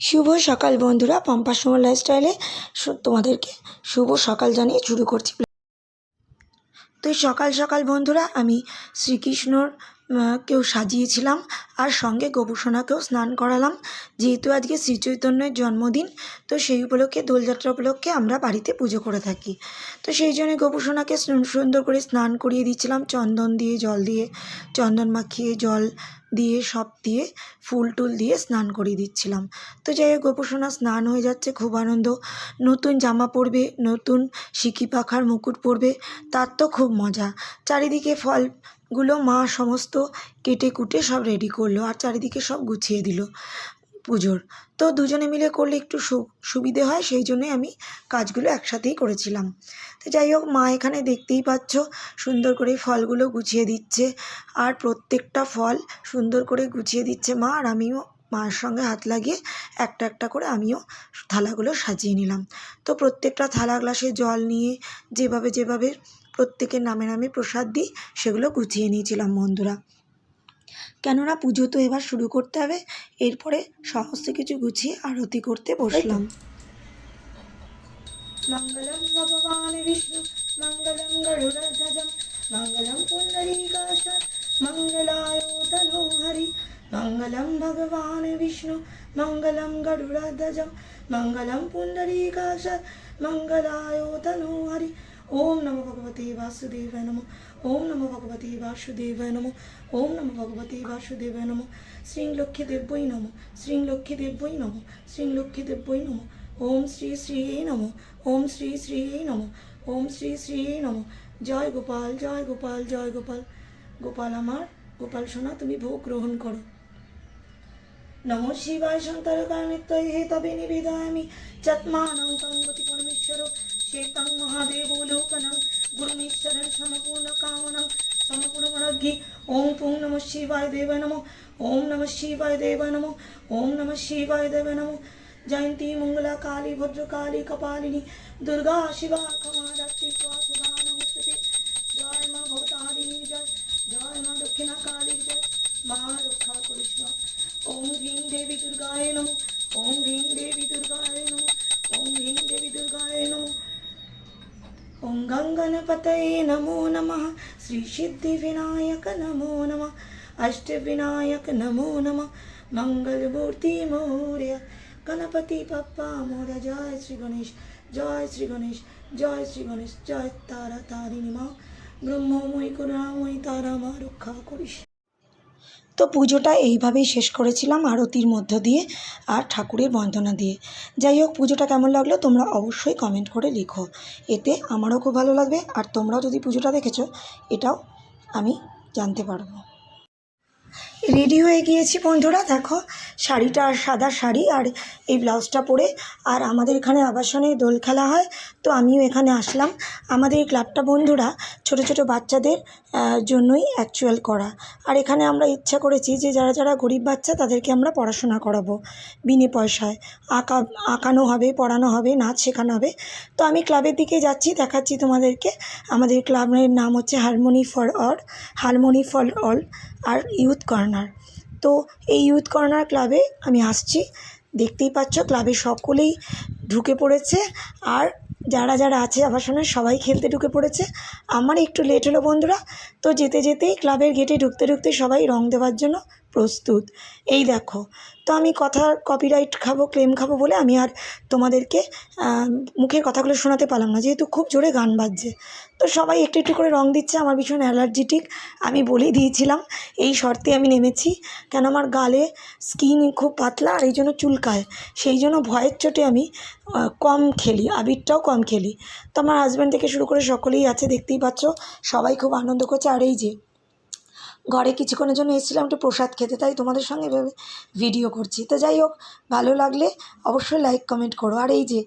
শুভ সকাল বন্ধুরা, পম্পা সুমন লাইফস্টাইলে তোমাদেরকে শুভ সকাল জানিয়ে শুরু করছি। তো সকাল সকাল বন্ধুরা আমি শ্রীকৃষ্ণর কেউ সাজিয়েছিলাম আর সঙ্গে গোপুসোনাকেও স্নান করালাম, যেহেতু আজকে শ্রীচৈতন্যের জন্মদিন। তো সেই উপলক্ষে দোলযাত্রা উপলক্ষে আমরা বাড়িতে পুজো করে থাকি। তো সেই জন্য গোপুসোনাকে সুন্দর করে স্নান করিয়ে দিচ্ছিলাম, চন্দন দিয়ে জল দিয়ে, চন্দন মাখিয়ে জল দিয়ে সব দিয়ে ফুল টুল দিয়ে স্নান করিয়ে দিচ্ছিলাম। তো যাই হোক, গোপুসোনা স্নান হয়ে যাচ্ছে, খুব আনন্দ। নতুন জামা পরবে, নতুন সিকি পাখার মুকুট পরবে, তার তো খুব মজা। চারিদিকে ফলগুলো মা সমস্ত কেটে কুটে সব রেডি করলো আর চারিদিকে সব গুছিয়ে দিল পুজোর। তো দুজনে মিলে করলে একটু সুবিধে হয়, সেই জন্যই আমি কাজগুলো একসাথেই করেছিলাম। তো যাই হোক, মা এখানে দেখতেই পাচ্ছ সুন্দর করে ফলগুলো গুছিয়ে দিচ্ছে, আর প্রত্যেকটা ফল সুন্দর করে গুছিয়ে দিচ্ছে মা, আর আমিও মার সঙ্গে হাত লাগিয়ে একটা একটা করে আমিও থালাগুলো সাজিয়ে নিলাম। তো প্রত্যেকটা থালা গ্লাসে জল নিয়ে যেভাবে যেভাবে প্রত্যেকের নামে নামে প্রসাদ দিই সেগুলো গুছিয়ে নিয়েছিলাম বন্ধুরা, কেননা পুজো তো এবার শুরু করতে হবে। এরপরে সমস্ত কিছু গুছিয়ে আরতি করতে বসলাম। মঙ্গলম ভগবান বিষ্ণু মঙ্গলম গরুড়ধ্বজম মঙ্গলম পুণ্ডরীকাক্ষং মঙ্গলায় তনুহরি মঙ্গলম ভগবান বিষ্ণু মঙ্গলম গরুড়ধ্বজম মঙ্গলম পুণ্ডরীকাক্ষং মঙ্গলায় তনুহরি। ওম নমো ভগবতে বাসুদেবায় নমঃ। ওম নমো ভগবতে বাসুদেবায় নমঃ। ওম নমো ভগবতে বাসুদেবায় নমঃ। শ্রীং লক্ষ্মী দেব্যই নমঃ। শ্রীং লক্ষ্মী দেব্যই নমঃ। শ্রীং লক্ষ্মী দেব্যই নমঃ। ওম শ্রী শ্রী নমঃ। ওম শ্রী শ্রী নমঃ। ওম শ্রী শ্রী নমঃ। জয় গোপাল, জয় গোপাল, জয় গোপাল। গোপাল আমার, গোপাল সোনা তুমি ভোগ গ্রহণ করো। নমঃ শিবায় শঙ্করকারণিত্যৈ হেতবে নিবেদয়ামি চত্মানং তং গতি পরমেশ্বর শেতং মহাদেব লোকনং গুরুমীশ্বরং সমপূর্ণ কামনং সমপূর্ণমনগ্গি। ওম পুং নমঃ শিবায় দেবায় নমঃ। ওম নমঃ শিবায় দেবায় নমঃ। ওম নমঃ শিবায় দেবায় নমঃ। জয়ন্তী মঙ্গলা কালী ভদ্রকালী কপালিনী দুর্গা শিবা ক্ষমা রাত্রি সুধা নমস্তুতে। জয় মা ভবতারিণী জয়, জয় মা দক্ষিণা কালী জয়, মা রক্ষা করিস মা। ওম হ্রিং দেবী দুর্গায় নমঃ। ওম হ্রিং দেবী দুর্গায় নমঃ। ওম হ্রিং দেবী দুর্গায় নমঃ। ওম গঙ্গণপতয়ে নমো নমঃ। শ্রী সিদ্ধি বিনায়ক নমো নমঃ। অষ্টবিনায়ক নমো নমঃ। মঙ্গলমূর্তি মোরয়া গণপতি বাপ্পা মোরয়া। জয় শ্রী গণেশ, জয় শ্রী গণেশ, জয় শ্রী গণেশ। জয় তারা তারিণী মা, ব্রহ্মময়ী করুণাময়ী তারা মা রক্ষা করিস। তো পুজোটা এইভাবেই শেষ করেছিলাম আরতির মধ্য দিয়ে আর ঠাকুরের বন্দনা দিয়ে। যাই হোক, পুজোটা কেমন লাগলো তোমরা অবশ্যই কমেন্ট করে লিখো, এতে আমারও খুব ভালো লাগবে, আর তোমরাও যদি পুজোটা দেখেছো এটাও আমি জানতে পারবো। রেডি হয়ে গিয়েছি বন্ধুরা, দেখো শাড়িটা সাদা শাড়ি আর এই ব্লাউজটা পরে। আর আমাদের এখানে আবাসনে দোল খেলা হয়, তো আমিও এখানে আসলাম। আমাদের এই ক্লাবটা বন্ধুরা ছোট ছোট বাচ্চাদের জন্যই অ্যাকচুয়াল করা। আর এখানে আমরা ইচ্ছা করেছি যে যারা যারা গরিব বাচ্চা তাদেরকে আমরা পড়াশোনা করাবো বিনে পয়সায়। আঁকানো হবে, পড়ানো হবে, নাচ শেখানো হবে। তো আমি ক্লাবের দিকে যাচ্ছি, দেখাচ্ছি তোমাদেরকে। আমাদের ক্লাবের নাম হচ্ছে হারমোনি ফর অল আর ইউথ কর্নার। তো এই ইউথ কর্নার ক্লাবে আমি আসছি, দেখতেই পাচ্ছ ক্লাবে সকলেই ঢুকে পড়েছে, আর যারা যারা আছে আবাসনের সবাই খেলতে ঢুকে পড়েছে। আমার একটু লেট হলো বন্ধুরা, তো যেতে যেতেই ক্লাবের গেটে ঢুকতে ঢুকতে সবাই রং দেওয়ার জন্য প্রস্তুত। এই দেখো, তো আমি কথার কপিরাইট খাবো, ক্লেম খাবো বলে আমি আর তোমাদেরকে মুখের কথাগুলো শোনাতে পারলাম না, যেহেতু খুব জোরে গান বাজছে। তো সবাই একটু একটু করে রং দিচ্ছে। আমার ভীষণ অ্যালার্জিটিক, আমি বলেই দিয়েছিলাম, এই শর্তে আমি নেমেছি, কেন আমার গালে স্কিন খুব পাতলা আর এই জন্য চুলকায়, সেই জন্য ভয়ের চোটে আমি কম খেলি, আবিরটাও কম খেলি। তো আমার হাজব্যান্ড থেকে শুরু করে সকলেই আছে, দেখতেই পাচ্ছ সবাই খুব আনন্দ করছে। আর এই যে ঘরে কিছুক্ষণের জন্য এসেছিলাম একটু প্রসাদ খেতে, তাই তোমাদের সঙ্গে এভাবে ভিডিও করছি। তো যাই হোক, ভালো লাগলে অবশ্যই লাইক কমেন্ট করো। আর এই যে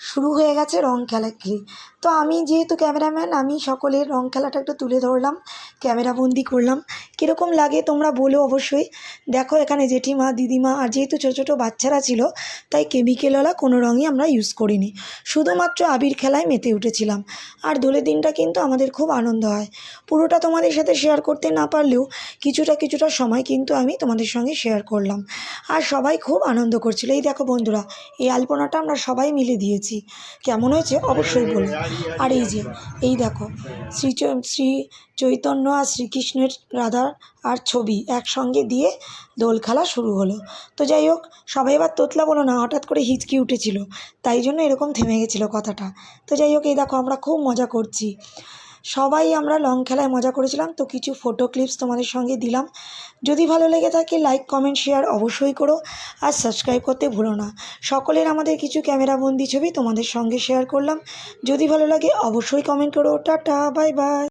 শুরু হয়ে গেছে রং খেলাখেলি। তো আমি যেহেতু ক্যামেরাম্যান, আমি সকলের রং খেলাটা একটু তুলে ধরলাম, ক্যামেরাবন্দি করলাম। কীরকম লাগে তোমরা বলো অবশ্যই। দেখো এখানে জেঠিমা, দিদিমা, আর যেহেতু ছোটো ছোটো বাচ্চারা ছিল তাই কেমিক্যালওয়ালা কোনো রঙই আমরা ইউজ করিনি, শুধুমাত্র আবির খেলায় মেতে উঠেছিলাম। আর দোলের দিনটা কিন্তু আমাদের খুব আনন্দ হয়। পুরোটা তোমাদের সাথে শেয়ার করতে না পারলেও কিছুটা সময় কিন্তু আমি তোমাদের সঙ্গে শেয়ার করলাম। আর সবাই খুব আনন্দ করছিল। এই দেখো বন্ধুরা, এই আলপনাটা আমরা সবাই মিলে দিয়েছি, কেমন হয়েছে অবশ্যই বলো। আর এই দেখো শ্রী চৈতন্য আর শ্রীকৃষ্ণের, রাধার আর ছবি একসঙ্গে দিয়ে দোল খেলা শুরু হলো। তো যাই হোক, সবাই এবার তোতলা বলো না, হঠাৎ করে হিচকি উঠেছিল, তাই জন্য এরকম থেমে গেছিলো কথাটা। তো যাই হোক, এই দেখো আমরা খুব মজা করছি, সবাই আমরা রং খেলায় মজা করেছিলাম। তো কিছু ফটো ক্লিপস তোমাদের সঙ্গে দিলাম। যদি ভালো লেগে থাকে লাইক, কমেন্ট, শেয়ার অবশ্যই করো, আর সাবস্ক্রাইব করতে ভুলো না। সকলের আমাদের কিছু ক্যামেরাবন্দি ছবি তোমাদের সঙ্গে শেয়ার করলাম। যদি ভালো লাগে অবশ্যই কমেন্ট করো। Tata, bye bye.